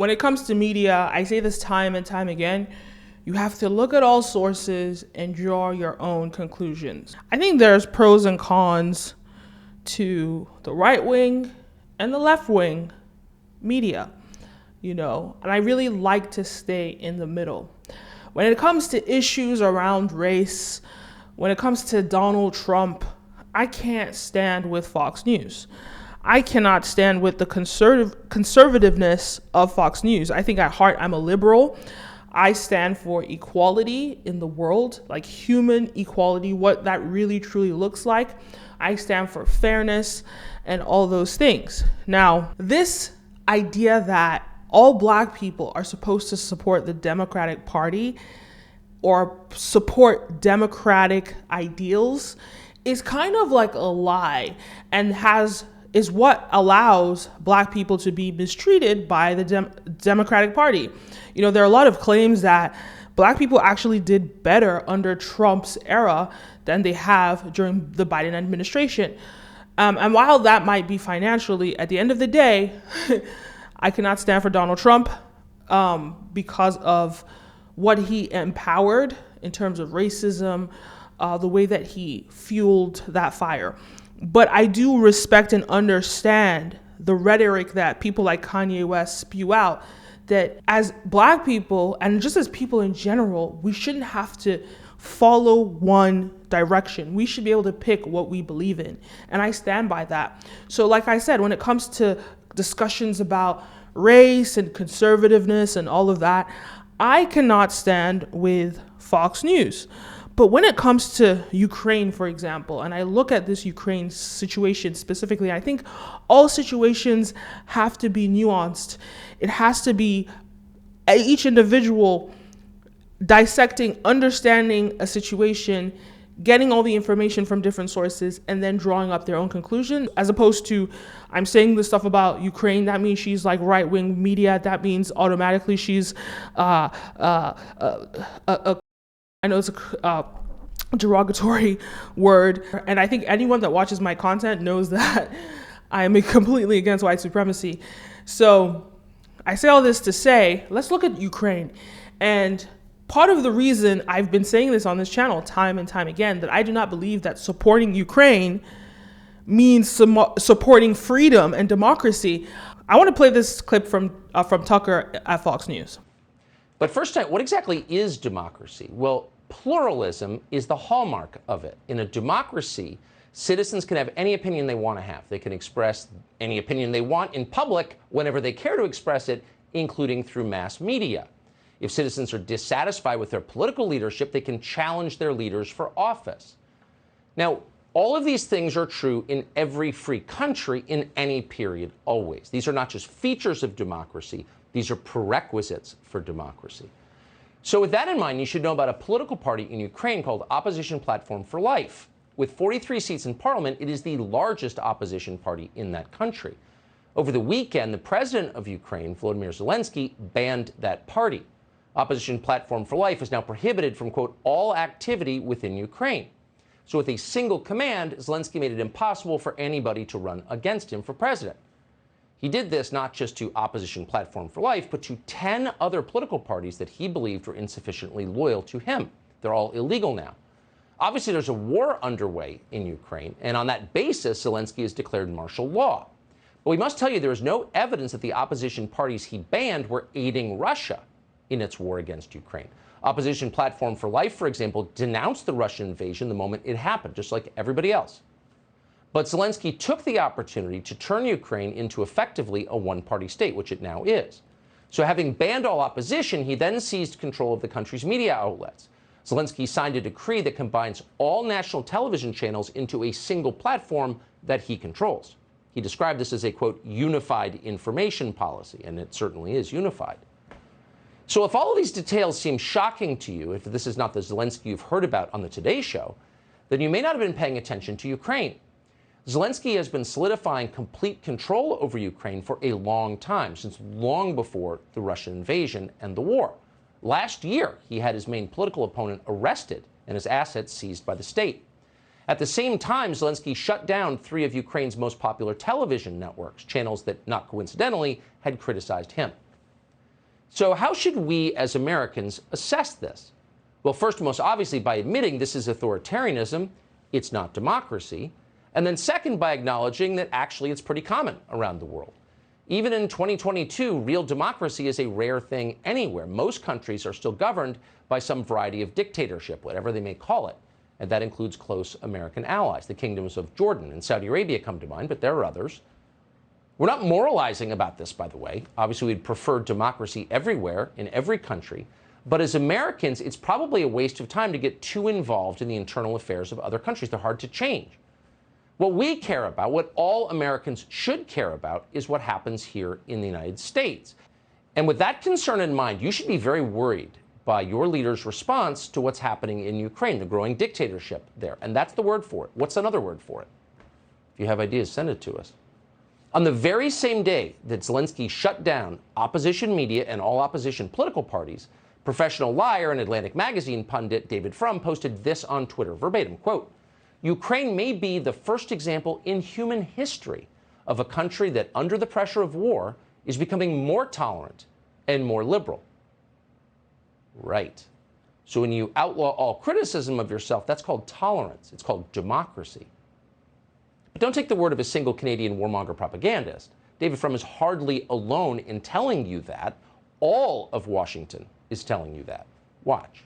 When it comes to media, I say this time and time again, you have to look at all sources and draw your own conclusions. I think there's pros and cons to the right wing and the left wing media, and I really like to stay in the middle. When it comes to issues around race, when it comes to Donald Trump, I can't stand with Fox News. I cannot stand with the conservativeness of Fox News. I think at heart I'm a liberal. I stand for equality in the world, like human equality, what that really truly looks like. I stand for fairness and all those things. Now, this idea that all Black people are supposed to support the Democratic Party or support democratic ideals is kind of like a lie and is what allows Black people to be mistreated by the Democratic Party. There are a lot of claims that Black people actually did better under Trump's era than they have during the Biden administration. And while that might be financially, at the end of the day, I cannot stand for Donald Trump because of what he empowered in terms of racism, the way that he fueled that fire. But I do respect and understand the rhetoric that people like Kanye West spew out, that as Black people and just as people in general, we shouldn't have to follow one direction. We should be able to pick what we believe in. And I stand by that. So like I said, when it comes to discussions about race and conservativeness and all of that, I cannot stand with Fox News. But when it comes to Ukraine, for example, and I look at this Ukraine situation specifically, I think all situations have to be nuanced. It has to be each individual dissecting, understanding a situation, getting all the information from different sources, and then drawing up their own conclusion, as opposed to, I'm saying this stuff about Ukraine, that means she's like right-wing media, that means automatically she's I know it's a derogatory word, and I think anyone that watches my content knows that I am completely against white supremacy. So I say all this to say, let's look at Ukraine. And part of the reason I've been saying this on this channel time and time again, that I do not believe that supporting Ukraine means supporting freedom and democracy. I want to play this clip from Tucker at Fox News. But first, what exactly is democracy? Well, pluralism is the hallmark of it. In a democracy, citizens can have any opinion they want to have. They can express any opinion they want in public whenever they care to express it, including through mass media. If citizens are dissatisfied with their political leadership, they can challenge their leaders for office. Now, all of these things are true in every free country in any period, always. These are not just features of democracy. These are prerequisites for democracy. So with that in mind, you should know about a political party in Ukraine called Opposition Platform for Life. With 43 seats in parliament, it is the largest opposition party in that country. Over the weekend, the president of Ukraine, Volodymyr Zelensky, banned that party. Opposition Platform for Life is now prohibited from, quote, all activity within Ukraine. So with a single command, Zelensky made it impossible for anybody to run against him for president. He did this not just to Opposition Platform for Life, but to 10 other political parties that he believed were insufficiently loyal to him. They're all illegal now. Obviously, there's a war underway in Ukraine, and on that basis, Zelensky has declared martial law. But we must tell you there is no evidence that the opposition parties he banned were aiding Russia in its war against Ukraine. Opposition Platform for Life, for example, denounced the Russian invasion the moment it happened, just like everybody else. But Zelensky took the opportunity to turn Ukraine into effectively a one-party state, which it now is. So having banned all opposition, he then seized control of the country's media outlets. Zelensky signed a decree that combines all national television channels into a single platform that he controls. He described this as a, quote, unified information policy, and it certainly is unified. So if all of these details seem shocking to you, if this is not the Zelensky you've heard about on the Today Show, then you may not have been paying attention to Ukraine. Zelensky has been solidifying complete control over Ukraine for a long time, since long before the Russian invasion and the war. Last year, he had his main political opponent arrested and his assets seized by the state. At the same time, Zelensky shut down 3 of Ukraine's most popular television networks, channels that, not coincidentally, had criticized him. So how should we as Americans assess this? Well, first and most obviously by admitting this is authoritarianism, it's not democracy. And then second, by acknowledging that actually it's pretty common around the world. Even in 2022, real democracy is a rare thing anywhere. Most countries are still governed by some variety of dictatorship, whatever they may call it. And that includes close American allies. The kingdoms of Jordan and Saudi Arabia come to mind, but there are others. We're not moralizing about this, by the way. Obviously, we'd prefer democracy everywhere, in every country. But as Americans, it's probably a waste of time to get too involved in the internal affairs of other countries. They're hard to change. What we care about, what all Americans should care about, is what happens here in the United States. And with that concern in mind, you should be very worried by your leader's response to what's happening in Ukraine, the growing dictatorship there. And that's the word for it. What's another word for it? If you have ideas, send it to us. On the very same day that Zelensky shut down opposition media and all opposition political parties, professional liar and Atlantic Magazine pundit David Frum posted this on Twitter, verbatim, quote, "Ukraine may be the first example in human history of a country that, under the pressure of war, is becoming more tolerant and more liberal." Right. So when you outlaw all criticism of yourself, that's called tolerance. It's called democracy. But don't take the word of a single Canadian warmonger propagandist. David Frum is hardly alone in telling you that. All of Washington is telling you that. Watch.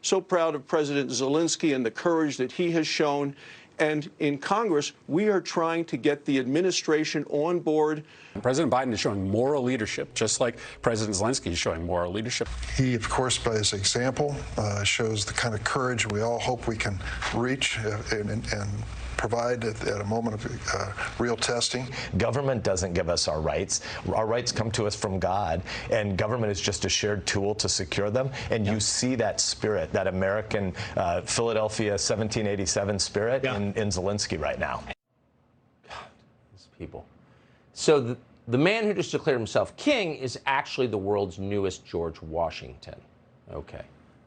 So proud of President Zelensky and the courage that he has shown. And in Congress, we are trying to get the administration on board. President Biden is showing moral leadership, just like President Zelensky is showing moral leadership. He, of course, by his example, shows the kind of courage we all hope we can reach and provide at a moment of real testing. Government doesn't give us our rights. Our rights come to us from God, and government is just a shared tool to secure them. And you see that spirit, that American Philadelphia 1787 spirit in Zelensky right now. God, these people. So the man who just declared himself king is actually the world's newest George Washington. Okay.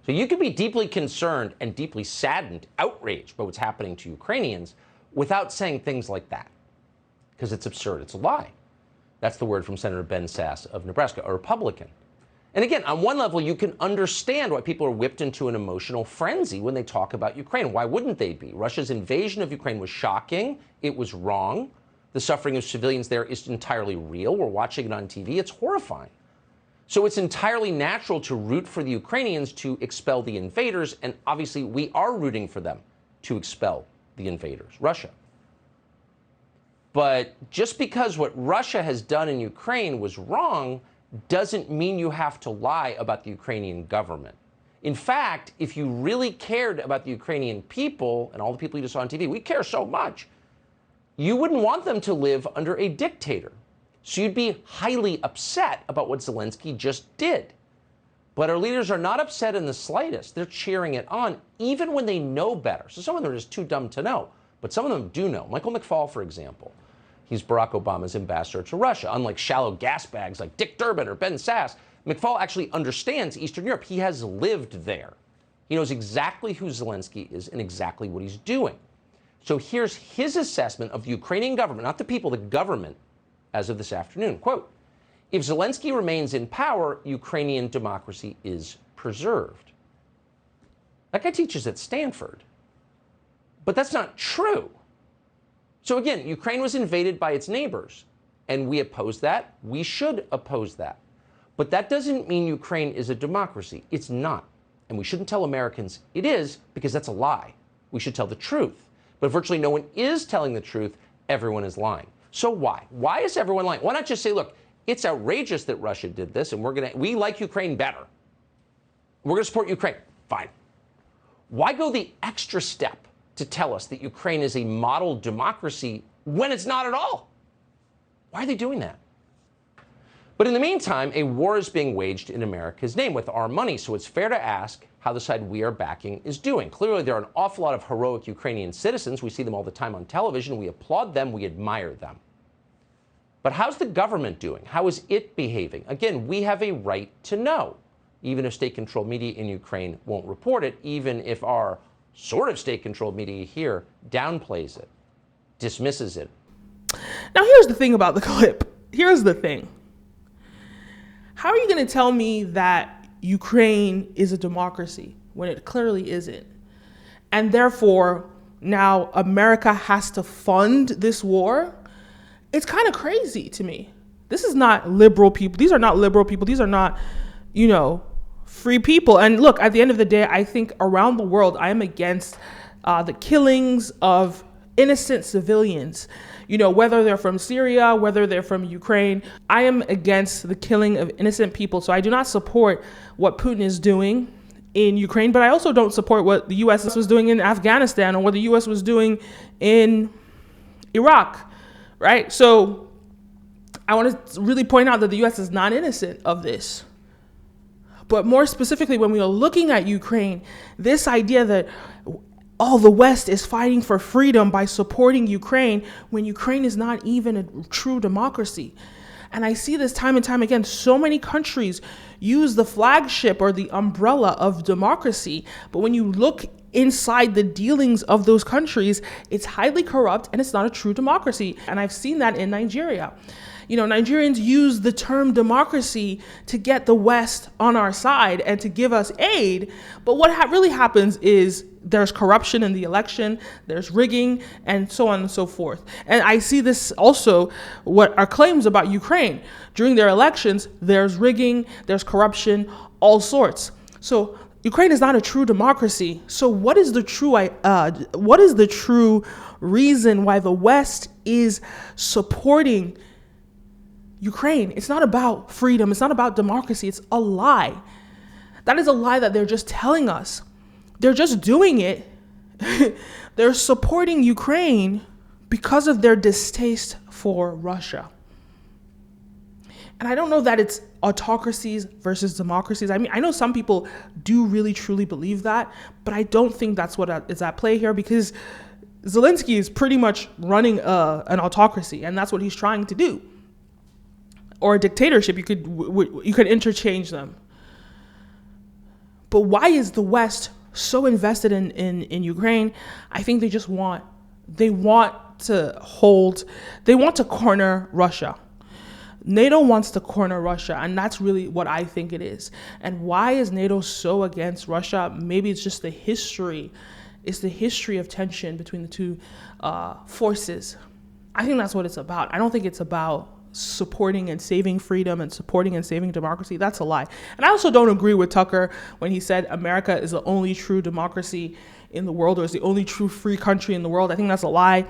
So you can be deeply concerned and deeply saddened, outraged by what's happening to Ukrainians without saying things like that, because it's absurd. It's a lie. That's the word from Senator Ben Sasse of Nebraska, a Republican. And again, on one level, you can understand why people are whipped into an emotional frenzy when they talk about Ukraine. Why wouldn't they be? Russia's invasion of Ukraine was shocking. It was wrong. The suffering of civilians there is entirely real. We're watching it on TV. It's horrifying. So it's entirely natural to root for the Ukrainians to expel the invaders, and obviously we are rooting for them to expel the invaders, Russia. But just because what Russia has done in Ukraine was wrong doesn't mean you have to lie about the Ukrainian government. In fact, if you really cared about the Ukrainian people and all the people you just saw on TV, we care so much, you wouldn't want them to live under a dictator. So you'd be highly upset about what Zelensky just did. But our leaders are not upset in the slightest. They're cheering it on, even when they know better. So some of them are just too dumb to know, but some of them do know. Michael McFaul, for example, he's Barack Obama's ambassador to Russia. Unlike shallow gas bags like Dick Durbin or Ben Sasse, McFaul actually understands Eastern Europe. He has lived there. He knows exactly who Zelensky is and exactly what he's doing. So here's his assessment of the Ukrainian government, not the people, the government, as of this afternoon. Quote, "If Zelensky remains in power, Ukrainian democracy is preserved." That guy teaches at Stanford. But that's not true. So again, Ukraine was invaded by its neighbors, and we oppose that. We should oppose that. But that doesn't mean Ukraine is a democracy. It's not. And we shouldn't tell Americans it is, because that's a lie. We should tell the truth. But virtually no one is telling the truth. Everyone is lying. So why? Why is everyone lying? Why not just say, look, it's outrageous that Russia did this, and we like Ukraine better. We're going to support Ukraine. Fine. Why go the extra step to tell us that Ukraine is a model democracy when it's not at all? Why are they doing that? But in the meantime, a war is being waged in America's name with our money, so it's fair to ask how the side we are backing is doing. Clearly, there are an awful lot of heroic Ukrainian citizens. We see them all the time on television. We applaud them. We admire them. But how's the government doing? How is it behaving? Again, we have a right to know, even if state-controlled media in Ukraine won't report it, even if our sort of state-controlled media here downplays it, dismisses it. Now, here's the thing about the clip. Here's the thing. How are you going to tell me that Ukraine is a democracy when it clearly isn't? And therefore, now America has to fund this war? It's kind of crazy to me. This is not liberal people. These are not liberal people. These are not, free people. And look, at the end of the day, I think around the world, I am against the killings of innocent civilians, whether they're from Syria, whether they're from Ukraine. I am against the killing of innocent people. So I do not support what Putin is doing in Ukraine, but I also don't support what the U.S. was doing in Afghanistan or what the U.S. was doing in Iraq, right? So I want to really point out that the U.S. is not innocent of this. But more specifically, when we are looking at Ukraine, this idea that all the West is fighting for freedom by supporting Ukraine when Ukraine is not even a true democracy. And I see this time and time again. So many countries use the flagship or the umbrella of democracy. But when you look inside the dealings of those countries, it's highly corrupt and it's not a true democracy. And I've seen that in Nigeria. Nigerians use the term democracy to get the West on our side and to give us aid. But what really happens is there's corruption in the election, there's rigging, and so on and so forth. And I see this also, what are claims about Ukraine. During their elections, there's rigging, there's corruption, all sorts. So Ukraine is not a true democracy. So what is the true reason why the West is supporting Ukraine? It's not about freedom. It's not about democracy. It's a lie. That is a lie that they're just telling us. They're just doing it. They're supporting Ukraine because of their distaste for Russia. And I don't know that it's autocracies versus democracies. I mean, I know some people do really truly believe that, but I don't think that's what is at play here, because Zelensky is pretty much running an autocracy, and that's what he's trying to do. Or a dictatorship, you could interchange them. But why is the West so invested in Ukraine? I think they want to corner Russia. NATO wants to corner Russia, and that's really what I think it is. And why is NATO so against Russia? Maybe it's just the history. It's the history of tension between the two forces. I think that's what it's about. I don't think it's about supporting and saving freedom and supporting and saving democracy. That's a lie. And I also don't agree with Tucker when he said America is the only true democracy in the world, or is the only true free country in the world. I think that's a lie.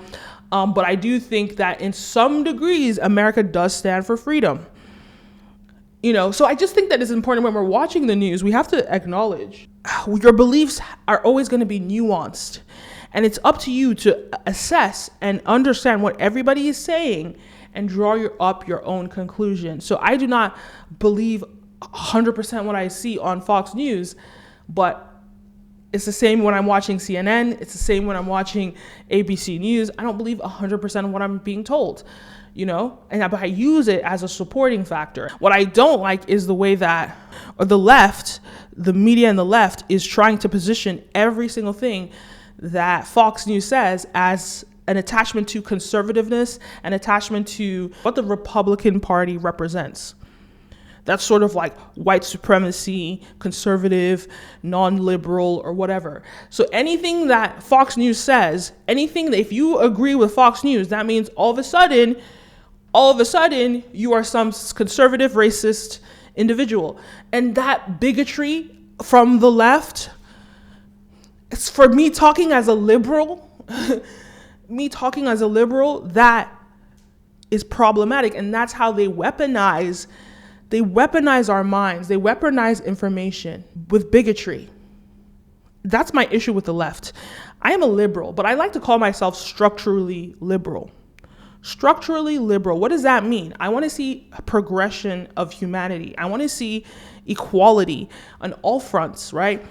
But I do think that in some degrees, America does stand for freedom. So I just think that it's important when we're watching the news, we have to acknowledge your beliefs are always going to be nuanced. And it's up to you to assess and understand what everybody is saying and draw up your own conclusion. So I do not believe 100% what I see on Fox News, but it's the same when I'm watching CNN. It's the same when I'm watching ABC News. I don't believe 100% of what I'm being told, but I use it as a supporting factor. What I don't like is the way that the media and the left is trying to position every single thing that Fox News says as an attachment to conservativeness, an attachment to what the Republican Party represents. That's sort of like white supremacy, conservative, non-liberal, or whatever. So anything that Fox News says, if you agree with Fox News, that means all of a sudden, you are some conservative, racist individual. And that bigotry from the left, it's for me talking as a liberal, that is problematic. And that's how they weaponize our minds. They weaponize information with bigotry. That's my issue with the left. I am a liberal, but I like to call myself structurally liberal. Structurally liberal. What does that mean? I want to see a progression of humanity. I want to see equality on all fronts, right?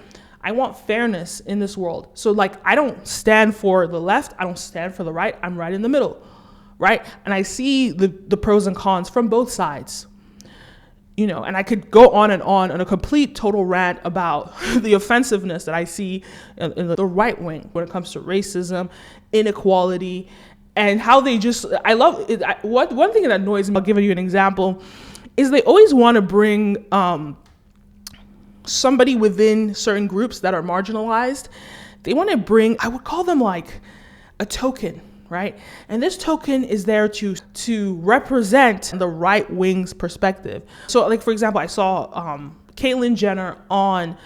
I want fairness in this world. So I don't stand for the left. I don't stand for the right. I'm right in the middle, right? And I see the pros and cons from both sides. And I could go on a complete total rant about the offensiveness that I see in the right wing when it comes to racism, inequality, and how they just, I love it. One thing that annoys me, I'll give you an example, is they always want to bring somebody within certain groups that are marginalized. They want to bring, I would call them like a token, right? And this token is there to represent the right wing's perspective. So like, for example, I saw Caitlyn Jenner on,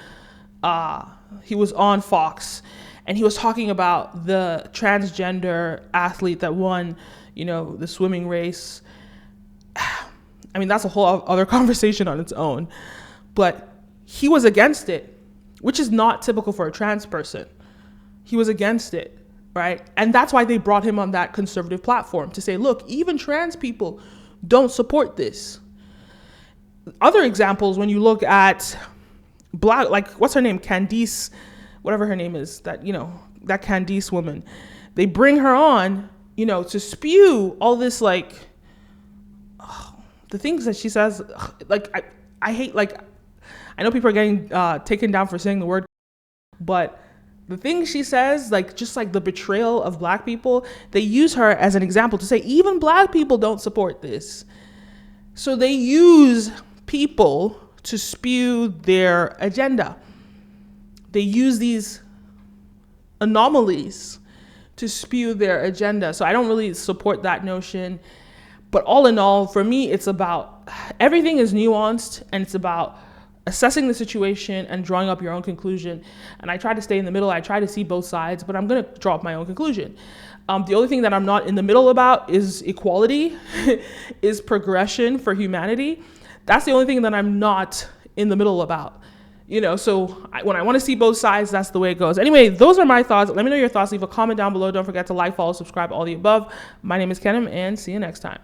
he was on Fox, and he was talking about the transgender athlete that won, the swimming race. I mean, that's a whole other conversation on its own, but he was against it, which is not typical for a trans person. He was against it, right? And that's why they brought him on that conservative platform to say, look, even trans people don't support this. Other examples, when you look at Black, like, what's her name? Candice, whatever her name is, that Candice woman. They bring her on, to spew all this, like, the things that she says, like, I hate, like, I know people are getting taken down for saying the word, but the things she says, like, just like the betrayal of Black people, they use her as an example to say, even Black people don't support this. So they use people to spew their agenda. They use these anomalies to spew their agenda. So I don't really support that notion. But all in all, for me, it's about, everything is nuanced, and it's about assessing the situation and drawing up your own conclusion. And I try to stay in the middle. I try to see both sides, but I'm going to draw up my own conclusion. The only thing that I'm not in the middle about is equality, is progression for humanity. That's the only thing that I'm not in the middle about. So when I want to see both sides, that's the way it goes. Anyway, those are my thoughts. Let me know your thoughts. Leave a comment down below. Don't forget to like, follow, subscribe, all the above. My name is Kenim, and see you next time.